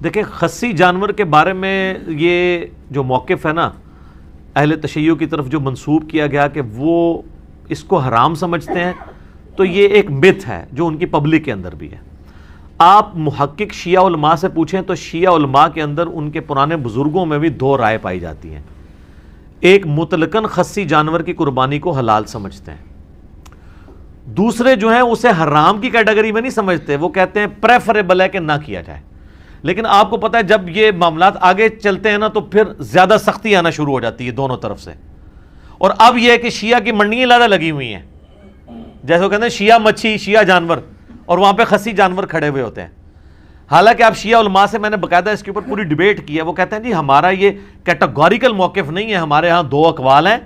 دیکھیں خصی جانور کے بارے میں یہ جو موقف ہے نا اہل تشیع کی طرف جو منسوب کیا گیا کہ وہ اس کو حرام سمجھتے ہیں، تو یہ ایک مت ہے جو ان کی پبلک کے اندر بھی ہے۔ آپ محقق شیعہ علماء سے پوچھیں تو شیعہ علماء کے اندر ان کے پرانے بزرگوں میں بھی دو رائے پائی جاتی ہیں۔ ایک مطلقاً خصی جانور کی قربانی کو حلال سمجھتے ہیں، دوسرے جو ہیں اسے حرام کی کیٹیگری میں نہیں سمجھتے، وہ کہتے ہیں پریفریبل ہے کہ نہ کیا جائے۔ لیکن آپ کو پتہ ہے جب یہ معاملات آگے چلتے ہیں نا تو پھر زیادہ سختی آنا شروع ہو جاتی ہے دونوں طرف سے، اور اب یہ ہے کہ شیعہ کی منڈیاں زیادہ لگی ہوئی ہیں، جیسے وہ کہتے ہیں شیعہ مچھی شیعہ جانور، اور وہاں پہ خصی جانور کھڑے ہوئے ہوتے ہیں۔ حالانکہ آپ شیعہ علماء سے میں نے باقاعدہ اس کے اوپر پوری ڈیبیٹ کی ہے، وہ کہتے ہیں جی ہمارا یہ کیٹاگوریکل موقف نہیں ہے، ہمارے ہاں دو اقوال ہیں،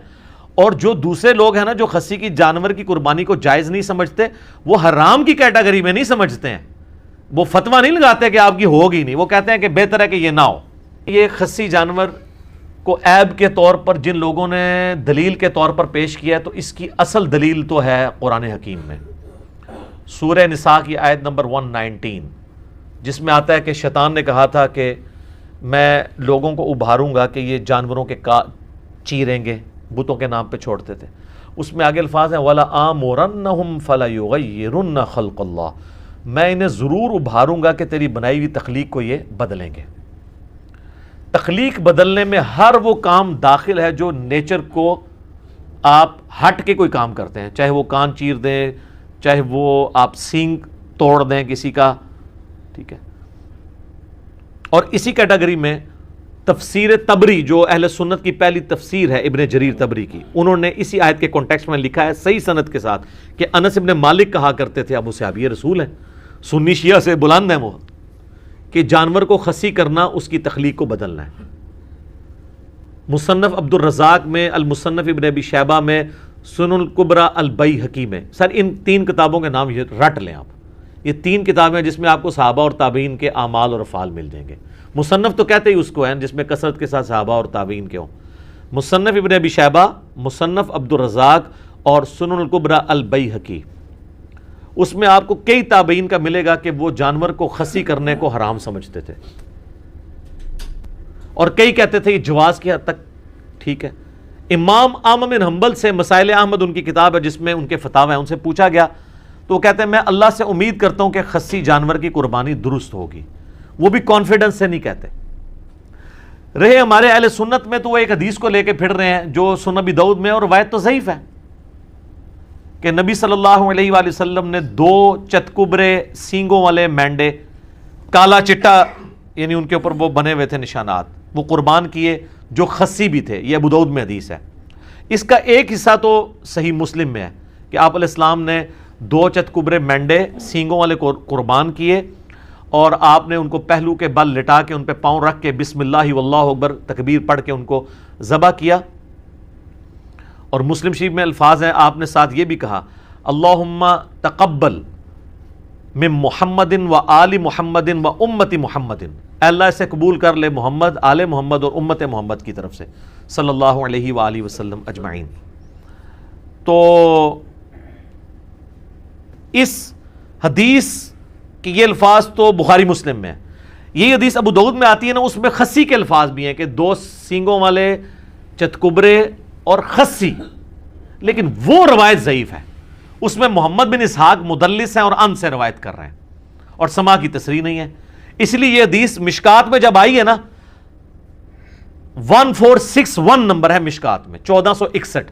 اور جو دوسرے لوگ ہیں نا جو خصی کی جانور کی قربانی کو جائز نہیں سمجھتے وہ حرام کی کیٹیگری میں نہیں سمجھتے ہیں، وہ فتویٰ نہیں لگاتے کہ آپ کی ہوگی نہیں، وہ کہتے ہیں کہ بہتر ہے کہ یہ نہ ہو۔ یہ خصی جانور کو عیب کے طور پر جن لوگوں نے دلیل کے طور پر پیش کیا ہے تو اس کی اصل دلیل تو ہے قرآن حکیم میں، سورہ نساء کی آیت نمبر 119، جس میں آتا ہے کہ شیطان نے کہا تھا کہ میں لوگوں کو ابھاروں گا کہ یہ جانوروں کے چیریں گے، بتوں کے نام پہ چھوڑتے تھے۔ اس میں آگے الفاظ ہیں وَلَآمُرَنَّهُمْ فَلَيُغَيِّرُنَّ خَلْقَ اللَّهِ، میں انہیں ضرور ابھاروں گا کہ تیری بنائی ہوئی تخلیق کو یہ بدلیں گے۔ تخلیق بدلنے میں ہر وہ کام داخل ہے جو نیچر کو آپ ہٹ کے کوئی کام کرتے ہیں، چاہے وہ کان چیر دیں، چاہے وہ آپ سینگ توڑ دیں کسی کا، ٹھیک ہے۔ اور اسی کیٹیگری میں تفسیر تبری جو اہل سنت کی پہلی تفسیر ہے ابن جریر تبری کی، انہوں نے اسی آیت کے کانٹیکسٹ میں لکھا ہے صحیح سند کے ساتھ کہ انس ابن مالک کہا کرتے تھے ابو صحابی رسول ہیں، سنی شیعہ سے بلند ہیں وہ، کہ جانور کو خصی کرنا اس کی تخلیق کو بدلنا ہے۔ مصنف عبد الرزاق میں، المصنف ابن ابی شیبہ میں، سنن الکبریٰ البیہقی میں، سر ان تین کتابوں کے نام یہ رٹ لیں آپ، یہ تین کتابیں جس میں آپ کو صحابہ اور تابعین کے اعمال اور افعال مل جائیں گے۔ مصنف تو کہتے ہی اس کو ہیں جس میں کثرت کے ساتھ صحابہ اور تابعین کے ہوں، مصنف ابن ابی شیبہ، مصنف عبد الرزاق اور سنن الکبریٰ البیہقی، اس میں آپ کو کئی تابعین کا ملے گا کہ وہ جانور کو خصی کرنے کو حرام سمجھتے تھے، اور کئی کہتے تھے یہ جواز کی حد تک ٹھیک ہے۔ امام احمد بن حنبل سے مسائل احمد ان کی کتاب ہے جس میں ان کے فتاوی ہیں، ان سے پوچھا گیا تو وہ کہتے ہیں میں اللہ سے امید کرتا ہوں کہ خصی جانور کی قربانی درست ہوگی، وہ بھی کانفیڈنس سے نہیں کہتے۔ رہے ہمارے اہل سنت میں تو وہ ایک حدیث کو لے کے پھر رہے ہیں جو سنن ابی داؤد میں، اور روایت تو ضعیف ہے، کہ نبی صلی اللہ علیہ وآلہ وسلم نے دو چتکبرے سینگوں والے مینڈے، کالا چٹا یعنی ان کے اوپر وہ بنے ہوئے تھے نشانات، وہ قربان کیے جو خصی بھی تھے، یہ ابو داؤد میں حدیث ہے۔ اس کا ایک حصہ تو صحیح مسلم میں ہے کہ آپ علیہ السلام نے دو چتکبرے مینڈے سینگوں والے قربان کیے، اور آپ نے ان کو پہلو کے بل لٹا کے ان پہ پاؤں رکھ کے بسم اللہ واللہ اکبر تکبیر پڑھ کے ان کو ذبح کیا۔ اور مسلم شریف میں الفاظ ہیں، آپ نے ساتھ یہ بھی کہا اللہم تقبل من محمد و آل محمد و امت محمد، اے اللہ اسے قبول کر لے محمد، آل محمد اور امت محمد کی طرف سے صلی اللہ علیہ وآلہ وسلم اجمعین۔ تو اس حدیث کہ یہ الفاظ تو بخاری مسلم میں ہے، یہی حدیث ابو داؤد میں آتی ہے نا، اس میں خصی کے الفاظ بھی ہیں کہ دو سینگوں والے چتکبرے اور خصی، لیکن وہ روایت ضعیف ہے، اس میں محمد بن اسحاق مدلس ہیں اور ان سے روایت کر رہے ہیں اور سما کی تصریح نہیں ہے، اس لیے یہ حدیث مشکات میں جب آئی ہے نا 1461 نمبر ہے مشکات میں 1461۔